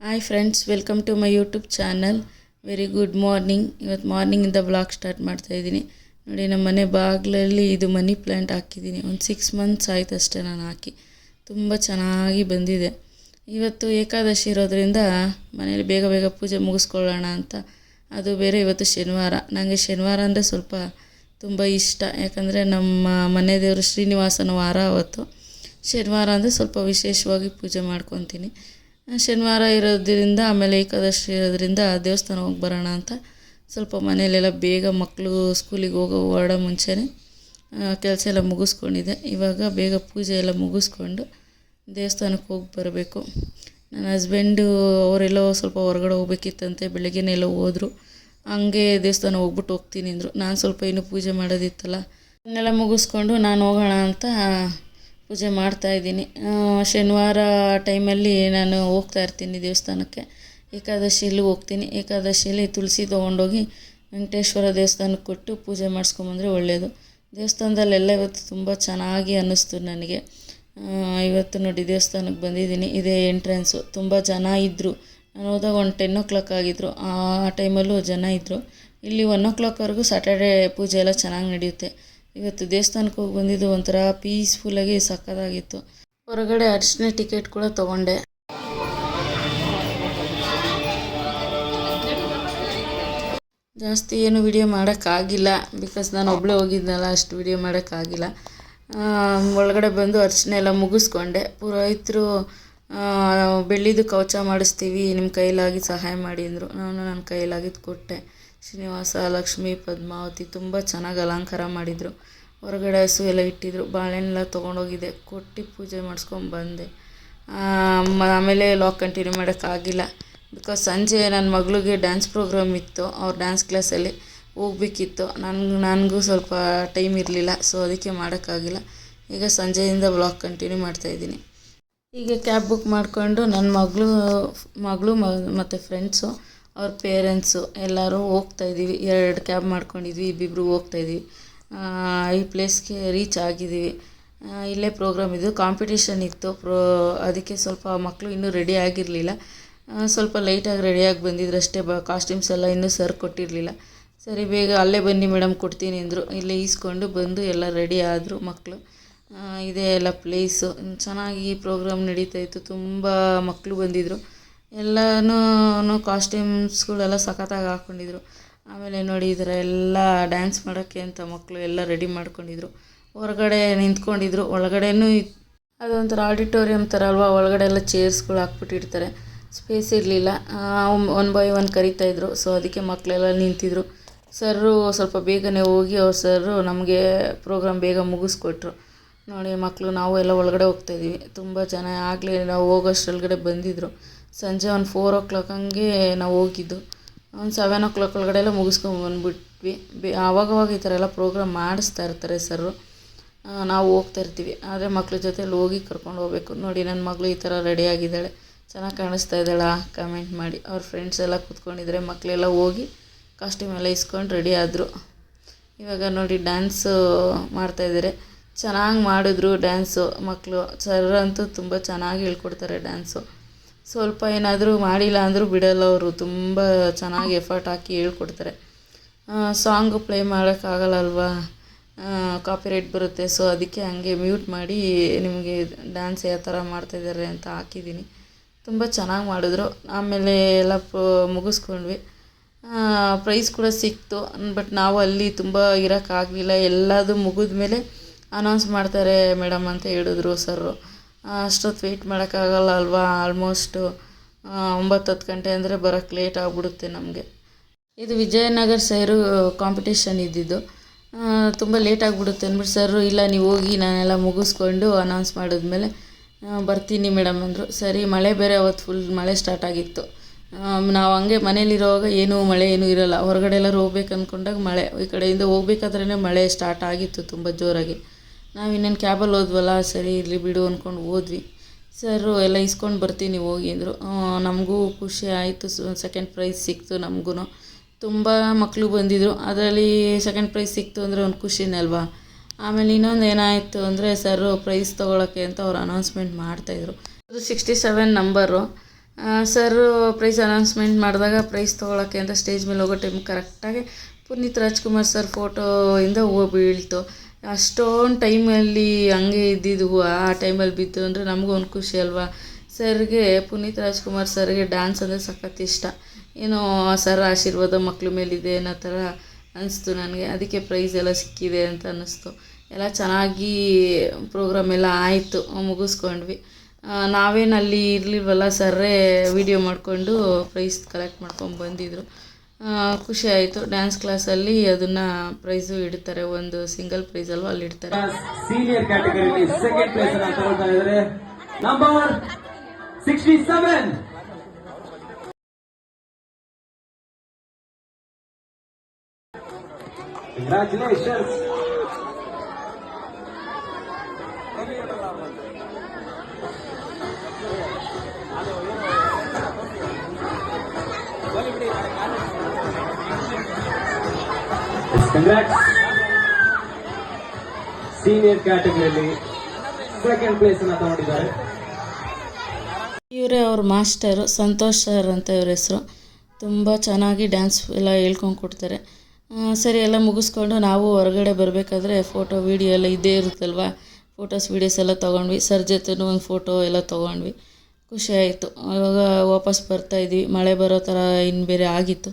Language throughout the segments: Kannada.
Hi friends, welcome to my YouTube channel. Very good morning. ಇವತ್ತು ಮಾರ್ನಿಂಗಿಂದ ಬ್ಲಾಗ್ ಸ್ಟಾರ್ಟ್ ಮಾಡ್ತಾಯಿದ್ದೀನಿ. ನೋಡಿ, ನಮ್ಮ ಮನೆ ಬಾಗಿಲಲ್ಲಿ ಇದು ಮನಿ ಪ್ಲ್ಯಾಂಟ್ ಹಾಕಿದ್ದೀನಿ. ಒಂದು 6 ಮಂತ್ಸ್ ಆಯ್ತು ಅಷ್ಟೇ ನಾನು ಹಾಕಿ. ತುಂಬ ಚೆನ್ನಾಗಿ ಬಂದಿದೆ. ಇವತ್ತು ಏಕಾದಶಿ ಇರೋದ್ರಿಂದ ಮನೇಲಿ ಬೇಗ ಬೇಗ ಪೂಜೆ ಮುಗಿಸ್ಕೊಳ್ಳೋಣ ಅಂತ. ಅದು ಬೇರೆ ಇವತ್ತು ಶನಿವಾರ. ನನಗೆ ಶನಿವಾರ ಅಂದರೆ ಸ್ವಲ್ಪ ತುಂಬ ಇಷ್ಟ. ಯಾಕಂದರೆ ನಮ್ಮ ಮನೆ ದೇವರು ಶ್ರೀನಿವಾಸನ ವಾರ ಅವತ್ತು. ಶನಿವಾರ ಅಂದರೆ ಸ್ವಲ್ಪ ವಿಶೇಷವಾಗಿ ಪೂಜೆ ಮಾಡ್ಕೊತೀನಿ. ಶನಿವಾರ ಇರೋದ್ರಿಂದ, ಆಮೇಲೆ ಏಕಾದಶಿ ಇರೋದ್ರಿಂದ ದೇವಸ್ಥಾನ ಹೋಗಿ ಬರೋಣ ಅಂತ ಸ್ವಲ್ಪ ಮನೆಯಲ್ಲೆಲ್ಲ ಬೇಗ ಮಕ್ಕಳು ಸ್ಕೂಲಿಗೆ ಹೊರಡೋ ಮುಂಚೆನೇ ಕೆಲಸ ಎಲ್ಲ ಮುಗಿಸ್ಕೊಂಡಿದ್ದೆ. ಇವಾಗ ಬೇಗ ಪೂಜೆ ಎಲ್ಲ ಮುಗಿಸ್ಕೊಂಡು ದೇವಸ್ಥಾನಕ್ಕೆ ಹೋಗಿ ಬರಬೇಕು. ನನ್ನ ಹಸ್ಬೆಂಡು ಅವರೆಲ್ಲೋ ಸ್ವಲ್ಪ ಹೊರಗಡೆ ಹೋಗ್ಬೇಕಿತ್ತಂತೆ, ಬೆಳಗ್ಗೆನೇ ಎಲ್ಲೋ ಹೋದರು. ಹಂಗೆ ದೇವಸ್ಥಾನ ಹೋಗ್ಬಿಟ್ಟು ಹೋಗ್ತೀನಿ ಅಂದರು. ನಾನು ಸ್ವಲ್ಪ ಇನ್ನೂ ಪೂಜೆ ಮಾಡೋದಿತ್ತಲ್ಲ, ಅದನ್ನೆಲ್ಲ ಮುಗಿಸ್ಕೊಂಡು ನಾನು ಹೋಗೋಣ ಅಂತ ಪೂಜೆ ಮಾಡ್ತಾಯಿದ್ದೀನಿ. ಶನಿವಾರ ಟೈಮಲ್ಲಿ ನಾನು ಹೋಗ್ತಾ ಇರ್ತೀನಿ ದೇವಸ್ಥಾನಕ್ಕೆ. ಏಕಾದಶಿಯಲ್ಲಿ ಹೋಗ್ತೀನಿ. ಏಕಾದಶಿಯಲ್ಲಿ ತುಳಸಿ ತೊಗೊಂಡೋಗಿ ವೆಂಕಟೇಶ್ವರ ದೇವಸ್ಥಾನಕ್ಕೆ ಕೊಟ್ಟು ಪೂಜೆ ಮಾಡಿಸ್ಕೊಂಬಂದರೆ ಒಳ್ಳೆಯದು. ದೇವಸ್ಥಾನದಲ್ಲೆಲ್ಲ ಇವತ್ತು ತುಂಬ ಚೆನ್ನಾಗಿ ಅನ್ನಿಸ್ತು ನನಗೆ. ಇವತ್ತು ನೋಡಿ ದೇವಸ್ಥಾನಕ್ಕೆ ಬಂದಿದ್ದೀನಿ. ಇದೇ ಎಂಟ್ರೆನ್ಸು. ತುಂಬ ಜನ ಇದ್ದರು. ನಾನು ಹೋದಾಗ ಒಂದು 10 o'clock ಆಗಿದ್ದರು. ಆ ಟೈಮಲ್ಲೂ ಜನ ಇದ್ದರು. ಇಲ್ಲಿ 1 o'clockವರೆಗೂ ಸ್ಯಾಟರ್ಡೇ ಪೂಜೆ ಎಲ್ಲ ಚೆನ್ನಾಗಿ ನಡೆಯುತ್ತೆ. ಇವತ್ತು ದೇವಸ್ಥಾನಕ್ಕೆ ಹೋಗಿ ಬಂದಿದ್ದು ಒಂಥರ ಪೀಸ್ಫುಲ್ಲಾಗಿ ಸಕ್ಕತ್ತಾಗಿತ್ತು. ಹೊರಗಡೆ ಅರ್ಚನೆ ಟಿಕೆಟ್ ಕೂಡ ತೊಗೊಂಡೆ. ಜಾಸ್ತಿ ಏನು ವಿಡಿಯೋ ಮಾಡೋಕ್ಕಾಗಿಲ್ಲ, ಬಿಕಾಸ್ ನಾನು ಒಬ್ಬಳೇ ಹೋಗಿದ್ನಲ್ಲ, ಅಷ್ಟು ವಿಡಿಯೋ ಮಾಡೋಕ್ಕಾಗಿಲ್ಲ. ಒಳಗಡೆ ಬಂದು ಅರ್ಚನೆ ಎಲ್ಲ ಮುಗಿಸ್ಕೊಂಡೆ. ಪುರೋಹಿತರು ಬೆಳ್ಳಿದು ಕವಚ ಮಾಡಿಸ್ತೀವಿ, ನಿಮ್ಮ ಕೈಲಾಗಿ ಸಹಾಯ ಮಾಡಿ ಅಂದರು. ನಾನು ನನ್ನ ಕೈಲಾಗಿದ್ದು ಕೊಟ್ಟೆ. ಶ್ರೀನಿವಾಸ, ಲಕ್ಷ್ಮೀ, ಪದ್ಮಾವತಿ ತುಂಬ ಚೆನ್ನಾಗಿ ಅಲಂಕಾರ ಮಾಡಿದರು. ಹೊರಗಡೆ ಹಸು ಎಲ್ಲ ಇಟ್ಟಿದ್ರು. ಬಾಳೆಹಣ್ಣೆಲ್ಲ ತೊಗೊಂಡೋಗಿದ್ದೆ, ಕೊಟ್ಟು ಪೂಜೆ ಮಾಡಿಸ್ಕೊಂಬಂದೆ. ಆಮೇಲೆ ಲಾಗ್ ಕಂಟಿನ್ಯೂ ಮಾಡೋಕ್ಕಾಗಿಲ್ಲ, ಬಿಕಾಸ್ ಸಂಜೆ ನನ್ನ ಮಗಳಿಗೆ ಡ್ಯಾನ್ಸ್ ಪ್ರೋಗ್ರಾಮ್ ಇತ್ತು. ಅವ್ರ ಡ್ಯಾನ್ಸ್ ಕ್ಲಾಸಲ್ಲಿ ಹೋಗ್ಬೇಕಿತ್ತು. ನನಗೂ ಸ್ವಲ್ಪ ಟೈಮ್ ಇರಲಿಲ್ಲ, ಸೊ ಅದಕ್ಕೆ ಮಾಡೋಕ್ಕಾಗಿಲ್ಲ. ಈಗ ಸಂಜೆಯಿಂದ ವ್ಲಾಗ್ ಕಂಟಿನ್ಯೂ ಮಾಡ್ತಾಯಿದ್ದೀನಿ. ಈಗ ಕ್ಯಾಬ್ ಬುಕ್ ಮಾಡಿಕೊಂಡು ನನ್ನ ಮಗಳು ಮತ್ತು ಫ್ರೆಂಡ್ಸು, ಅವ್ರ ಪೇರೆಂಟ್ಸು ಎಲ್ಲರೂ ಹೋಗ್ತಾಯಿದ್ದೀವಿ. 2 ಕ್ಯಾಬ್ ಮಾಡ್ಕೊಂಡಿದ್ವಿ, ಇಬ್ಬಿಬ್ಬರು ಹೋಗ್ತಾಯಿದ್ದೀವಿ. ಈ ಪ್ಲೇಸ್ಗೆ ರೀಚ್ ಆಗಿದ್ದೀವಿ. ಇಲ್ಲೇ ಪ್ರೋಗ್ರಾಮ್ ಇದು, ಕಾಂಪಿಟೇಷನ್ ಇತ್ತು. ಅದಕ್ಕೆ ಸ್ವಲ್ಪ ಮಕ್ಕಳು ಇನ್ನೂ ರೆಡಿ ಆಗಿರಲಿಲ್ಲ. ಸ್ವಲ್ಪ ಲೈಟಾಗಿ ರೆಡಿಯಾಗಿ ಬಂದಿದ್ರು ಅಷ್ಟೇ. ಕಾಸ್ಟ್ಯೂಮ್ಸ್ ಎಲ್ಲ ಇನ್ನೂ ಸರ್ ಕೊಟ್ಟಿರಲಿಲ್ಲ. ಸರಿ, ಬೇಗ ಅಲ್ಲೇ ಬನ್ನಿ ಮೇಡಮ್ ಕೊಡ್ತೀನಿ ಅಂದರು. ಇಲ್ಲೇ ಈಸ್ಕೊಂಡು ಬಂದು ಎಲ್ಲ ರೆಡಿ ಆದರು ಮಕ್ಕಳು. ಇದೇ ಎಲ್ಲ ಪ್ಲೇಸು. ಚೆನ್ನಾಗಿ ಪ್ರೋಗ್ರಾಮ್ ನಡೀತಾಯಿತ್ತು. ತುಂಬ ಮಕ್ಕಳು ಬಂದಿದ್ದರು. ಎಲ್ಲನೂ ಕಾಸ್ಟ್ಯೂಮ್ಸ್ಗಳೆಲ್ಲ ಸಖತ್ತಾಗಿ ಹಾಕ್ಕೊಂಡಿದ್ರು. ಆಮೇಲೆ ನೋಡಿ, ಈ ಥರ ಎಲ್ಲ ಡ್ಯಾನ್ಸ್ ಮಾಡೋಕ್ಕೆ ಅಂತ ಮಕ್ಕಳು ಎಲ್ಲ ರೆಡಿ ಮಾಡ್ಕೊಂಡಿದ್ರು. ಹೊರಗಡೆ ನಿಂತ್ಕೊಂಡಿದ್ರು. ಒಳಗಡೆನೂ ಅದೊಂಥರ ಆಡಿಟೋರಿಯಂ ಥರ ಅಲ್ವಾ, ಒಳಗಡೆ ಎಲ್ಲ ಚೇರ್ಸ್ಗಳು ಹಾಕ್ಬಿಟ್ಟಿರ್ತಾರೆ. ಸ್ಪೇಸ್ ಇರಲಿಲ್ಲ. 1 by 1 ಕರೀತಾಯಿದ್ರು. ಸೊ ಅದಕ್ಕೆ ಮಕ್ಕಳೆಲ್ಲ ನಿಂತಿದ್ರು. ಸರ್ರು ಸ್ವಲ್ಪ ಬೇಗನೆ ಹೋಗಿ ಅವ್ರ ಸರ್ರು ನಮಗೆ ಪ್ರೋಗ್ರಾಮ್ ಬೇಗ ಮುಗಿಸ್ಕೊಟ್ರು. ನೋಡಿ ಮಕ್ಕಳು, ನಾವು ಎಲ್ಲ ಒಳಗಡೆ ಹೋಗ್ತಾಯಿದ್ದೀವಿ. ತುಂಬ ಜನ ಆಗಲೇ ನಾವು ಹೋಗೋಷ್ಟರೊಳಗಡೆ ಬಂದಿದ್ದರು. ಸಂಜೆ ಒಂದು 4 o'clock ಹಂಗೆ ನಾವು ಹೋಗಿದ್ದು. ಒಂದು 7 o'clock ಒಳಗಡೆ ಎಲ್ಲ ಮುಗಿಸ್ಕೊಂಬಂದ್ಬಿಟ್ವಿ. ಆವಾಗವಾಗ ಈ ಥರ ಎಲ್ಲ ಪ್ರೋಗ್ರಾಮ್ ಮಾಡಿಸ್ತಾ ಇರ್ತಾರೆ ಸರ್ರು. ನಾವು ಹೋಗ್ತಾಯಿರ್ತೀವಿ. ಆದರೆ ಮಕ್ಳ ಜೊತೆಲಿ ಹೋಗಿ ಕರ್ಕೊಂಡು ಹೋಗ್ಬೇಕು. ನೋಡಿ, ನನ್ನ ಮಗಳು ಈ ಥರ ರೆಡಿಯಾಗಿದ್ದಾಳೆ. ಚೆನ್ನಾಗಿ ಕಾಣಿಸ್ತಾ ಇದ್ದಾಳ? ಕಮೆಂಟ್ ಮಾಡಿ. ಅವ್ರ ಫ್ರೆಂಡ್ಸ್ ಎಲ್ಲ ಕೂತ್ಕೊಂಡಿದ್ದಾರೆ. ಮಕ್ಕಳೆಲ್ಲ ಹೋಗಿ ಕಾಸ್ಟ್ಯೂಮ್ ಎಲ್ಲ ಇಸ್ಕೊಂಡು ರೆಡಿ ಆದರು. ಇವಾಗ ನೋಡಿ ಡ್ಯಾನ್ಸು ಮಾಡ್ತಾಯಿದ್ದಾರೆ. ಚೆನ್ನಾಗಿ ಮಾಡಿದ್ರು ಡ್ಯಾನ್ಸು ಮಕ್ಕಳು. ಸರ್ ಅಂತೂ ತುಂಬ ಚೆನ್ನಾಗಿ ಹೇಳ್ಕೊಡ್ತಾರೆ ಡ್ಯಾನ್ಸು. ಸ್ವಲ್ಪ ಏನಾದರೂ ಮಾಡಿಲ್ಲ ಅಂದರೂ ಬಿಡಲ್ಲ ಅವರು. ತುಂಬ ಚೆನ್ನಾಗಿ ಎಫರ್ಟ್ ಹಾಕಿ ಹೇಳ್ಕೊಡ್ತಾರೆ. ಸಾಂಗು ಪ್ಲೇ ಮಾಡೋಕ್ಕಾಗಲ್ಲಲ್ವಾ, ಕಾಪಿರೈಟ್ ಬರುತ್ತೆ. ಸೊ ಅದಕ್ಕೆ ಹಂಗೆ ಮ್ಯೂಟ್ ಮಾಡಿ ನಿಮಗೆ ಡ್ಯಾನ್ಸ್ ಯಾವ ಥರ ಮಾಡ್ತಾಯಿದ್ದಾರೆ ಅಂತ ಹಾಕಿದ್ದೀನಿ. ತುಂಬ ಚೆನ್ನಾಗಿ ಮಾಡಿದ್ರು. ಆಮೇಲೆ ಎಲ್ಲ ಮುಗಿಸ್ಕೊಂಡ್ವಿ. ಪ್ರೈಸ್ ಕೂಡ ಸಿಕ್ತು. ಬಟ್ ನಾವು ಅಲ್ಲಿ ತುಂಬ ಇರೋಕ್ಕಾಗಲಿಲ್ಲ. ಎಲ್ಲದು ಮುಗಿದ ಮೇಲೆ ಅನೌನ್ಸ್ ಮಾಡ್ತಾರೆ ಮೇಡಮ್ ಅಂತ ಹೇಳಿದ್ರು ಸರ್ರು. ಅಷ್ಟೊತ್ತು ವೆಯ್ಟ್ ಮಾಡೋಕ್ಕಾಗಲ್ಲ ಅಲ್ವಾ. ಆಲ್ಮೋಸ್ಟು 9-10 ಗಂಟೆ ಅಂದರೆ ಬರೋಕ್ಕೆ ಲೇಟ್ ಆಗಿಬಿಡುತ್ತೆ ನಮಗೆ. ಇದು ವಿಜಯನಗರ ಸೈರು ಕಾಂಪಿಟೇಷನ್ ಇದ್ದಿದ್ದು. ತುಂಬ ಲೇಟ್ ಆಗಿಬಿಡುತ್ತೆ ಅಂದ್ಬಿಟ್ಟು ಸರ್ರು, ಇಲ್ಲ ನೀವು ಹೋಗಿ ನಾನೆಲ್ಲ ಮುಗಿಸ್ಕೊಂಡು ಅನೌನ್ಸ್ ಮಾಡಿದ್ಮೇಲೆ ಬರ್ತೀನಿ ಮೇಡಮ್ ಅಂದರು. ಸರಿ, ಮಳೆ ಬೇರೆ ಅವತ್ತು ಫುಲ್ ಮಳೆ ಸ್ಟಾರ್ಟ್ ಆಗಿತ್ತು. ನಾವು ಹಂಗೆ ಮನೇಲಿರೋವಾಗ ಮಳೆ ಏನೂ ಇರೋಲ್ಲ. ಹೊರಗಡೆ ಎಲ್ಲರೂ ಹೋಗ್ಬೇಕು ಅಂದ್ಕೊಂಡಾಗ ಮಳೆ, ಈ ಕಡೆಯಿಂದ ಹೋಗ್ಬೇಕಾದ್ರೇ ಮಳೆ ಸ್ಟಾರ್ಟ್ ಆಗಿತ್ತು ತುಂಬ ಜೋರಾಗಿ. ನಾವು ಇನ್ನೇನು ಕ್ಯಾಬಲ್ಲಿ ಹೋದ್ವಲ್ಲ, ಸರಿ ಇರಲಿ ಬಿಡು ಅಂದ್ಕೊಂಡು ಹೋದ್ವಿ. ಸರು ಎಲ್ಲ ಇಸ್ಕೊಂಡು ಬರ್ತೀನಿ ಹೋಗಿ ಅಂದರು. ನಮಗೂ ಖುಷಿ ಆಯಿತು. ಸೆಕೆಂಡ್ ಪ್ರೈಸ್ ಸಿಕ್ತು ನಮಗೂ. ತುಂಬ ಮಕ್ಕಳು ಬಂದಿದ್ದರು. ಅದರಲ್ಲಿ ಸೆಕೆಂಡ್ ಪ್ರೈಸ್ ಸಿಕ್ತು ಅಂದರೆ ಒಂದು ಖುಷಿನೇ ಅಲ್ವಾ. ಆಮೇಲೆ ಇನ್ನೊಂದು ಏನಾಯಿತು ಅಂದರೆ, ಸರ್ರು ಪ್ರೈಸ್ ತೊಗೊಳಕ್ಕೆ ಅಂತ ಅವ್ರು ಅನೌನ್ಸ್ಮೆಂಟ್ ಮಾಡ್ತಾಯಿದ್ರು. ಅದು 67 ನಂಬರು. ಸರ್ ಪ್ರೈಸ್ ಅನೌನ್ಸ್ಮೆಂಟ್ ಮಾಡಿದಾಗ ಪ್ರೈಸ್ ತೊಗೊಳಕ್ಕೆ ಅಂತ ಸ್ಟೇಜ್ ಮೇಲೆ ಹೋಗೋ ಟೈಮ್ ಕರೆಕ್ಟಾಗಿ ಪುನೀತ್ ರಾಜ್ಕುಮಾರ್ ಸರ್ ಫೋಟೋಯಿಂದ ಹೂವು ಬೀಳ್ತು. ಅಷ್ಟೊಂದು ಟೈಮಲ್ಲಿ ಹಂಗೆ ಇದ್ದಿದ್ದು ಹೂವು ಆ ಟೈಮಲ್ಲಿ ಬಿದ್ದು ಅಂದರೆ ನಮಗೂ ಒಂದು ಖುಷಿ ಅಲ್ವಾ. ಸರ್ಗೆ ಪುನೀತ್ ರಾಜ್ಕುಮಾರ್ ಸರ್ಗೆ ಡ್ಯಾನ್ಸ್ ಅಂದರೆ ಸಖತ್ ಇಷ್ಟ. ಏನೋ ಸರ್ ಆಶೀರ್ವಾದ ಮಕ್ಳ ಮೇಲಿದೆ ಅನ್ನೋ ಥರ ಅನಿಸ್ತು ನನಗೆ. ಅದಕ್ಕೆ ಪ್ರೈಸ್ ಎಲ್ಲ ಸಿಕ್ಕಿದೆ ಅಂತ ಅನ್ನಿಸ್ತು. ಎಲ್ಲ ಚೆನ್ನಾಗಿ ಪ್ರೋಗ್ರಾಮ್ ಎಲ್ಲ ಆಯಿತು, ಮುಗಿಸ್ಕೊಂಡ್ವಿ. ನಾವೇನು ಅಲ್ಲಿ ಇರಲಿಲ್ವಲ್ಲ, ಸರ್ರೇ ವಿಡಿಯೋ ಮಾಡಿಕೊಂಡು ಪ್ರೈಸ್ ಕಲೆಕ್ಟ್ ಮಾಡ್ಕೊಂಡು ಬಂದಿದ್ದರು. ಖುಷಿ ಆಯಿತು. ಡ್ಯಾನ್ಸ್ ಕ್ಲಾಸಲ್ಲಿ ಅದನ್ನು ಪ್ರೈಸು ಇಡ್ತಾರೆ, ಒಂದು ಸಿಂಗಲ್ ಪ್ರೈಸ್ ಅಲ್ವಾ ಅಲ್ಲಿ ಇಡ್ತಾರೆ. ಸೀನಿಯರ್ ಕ್ಯಾಟಗರಿಯಲ್ಲಿ ಸೆಕೆಂಡ್ ಪ್ಲೇಸ್ ಅನ್ನು ತಗೊಳ್ತಾ ಇದ್ದಾರೆ ನಂಬರ್ 67. Congratulations. Congrats. ಸೀನಿಯರ್ ಕ್ಯಾಟಗರಿಯಲ್ಲಿ ಸೆಕೆಂಡ್ ಪ್ಲೇಸ್ ಅನ್ನು ತಗೊಂಡಿದ್ದಾರೆ. ಇವರೇ ಅವ್ರ ಮಾಸ್ಟರು, ಸಂತೋಷ್ ಸರ್ ಅಂತ ಇವ್ರ ಹೆಸರು. ತುಂಬ ಚೆನ್ನಾಗಿ ಡ್ಯಾನ್ಸ್ ಎಲ್ಲ ಹೇಳ್ಕೊಂಡು ಕೊಡ್ತಾರೆ. ಸರಿ, ಎಲ್ಲ ಮುಗಿಸ್ಕೊಂಡು ನಾವು ಹೊರಗಡೆ ಬರಬೇಕಾದ್ರೆ ಫೋಟೋ ವೀಡಿಯೋ ಎಲ್ಲ ಇದ್ದೇ ಇರುತ್ತಲ್ವ, ಫೋಟೋಸ್ ವೀಡಿಯೋಸ್ ಎಲ್ಲ ತೊಗೊಂಡ್ವಿ. ಸರ್ ಜೊತೆನೂ ಒಂದು ಫೋಟೋ ಎಲ್ಲ ತೊಗೊಂಡ್ವಿ. ಖುಷಿ ಆಯಿತು. ಇವಾಗ ವಾಪಸ್ ಬರ್ತಾಯಿದ್ವಿ, ಮಳೆ ಬರೋ ಥರ ಇನ್ನು ಬೇರೆ ಆಗಿತ್ತು.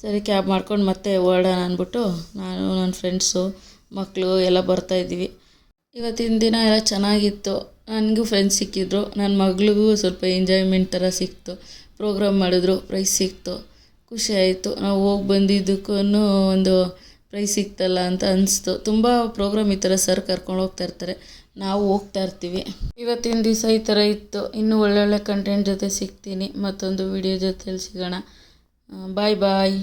ಸರಿ, ಕ್ಯಾಬ್ ಮಾಡ್ಕೊಂಡು ಮತ್ತೆ ಹೊರಡೋಣ ಅಂದ್ಬಿಟ್ಟು ನಾನು, ನನ್ನ ಫ್ರೆಂಡ್ಸು, ಮಕ್ಕಳು ಎಲ್ಲ ಬರ್ತಾಯಿದ್ವಿ. ಇವತ್ತಿನ ದಿನ ಎಲ್ಲ ಚೆನ್ನಾಗಿತ್ತು. ನನಗೂ ಫ್ರೆಂಡ್ಸ್ ಸಿಕ್ಕಿದ್ರು, ನನ್ನ ಮಗಳಿಗೂ ಸ್ವಲ್ಪ ಎಂಜಾಯ್ಮೆಂಟ್ ಥರ ಸಿಕ್ತು. ಪ್ರೋಗ್ರಾಮ್ ಮಾಡಿದ್ರು, ಪ್ರೈಸ್ ಸಿಕ್ತು, ಖುಷಿ ಆಯಿತು. ನಾವು ಹೋಗಿ ಬಂದಿದ್ದಕ್ಕೂ ಒಂದು ಪ್ರೈಸ್ ಸಿಕ್ತಲ್ಲ ಅಂತ ಅನಿಸ್ತು. ತುಂಬ ಪ್ರೋಗ್ರಾಮ್ ಈ ಥರ ಸರ್ ಕರ್ಕೊಂಡು ಹೋಗ್ತಾ ಇರ್ತಾರೆ, ನಾವು ಹೋಗ್ತಾ ಇರ್ತೀವಿ. ಇವತ್ತಿನ ದಿವಸ ಈ ಥರ ಇತ್ತು. ಇನ್ನೂ ಒಳ್ಳೊಳ್ಳೆ ಕಂಟೆಂಟ್ ಜೊತೆ ಸಿಗ್ತೀನಿ, ಮತ್ತೊಂದು ವಿಡಿಯೋ ಜೊತೆಲಿ ಸಿಗೋಣ. ಬಾಯ್ ಬಾಯ್.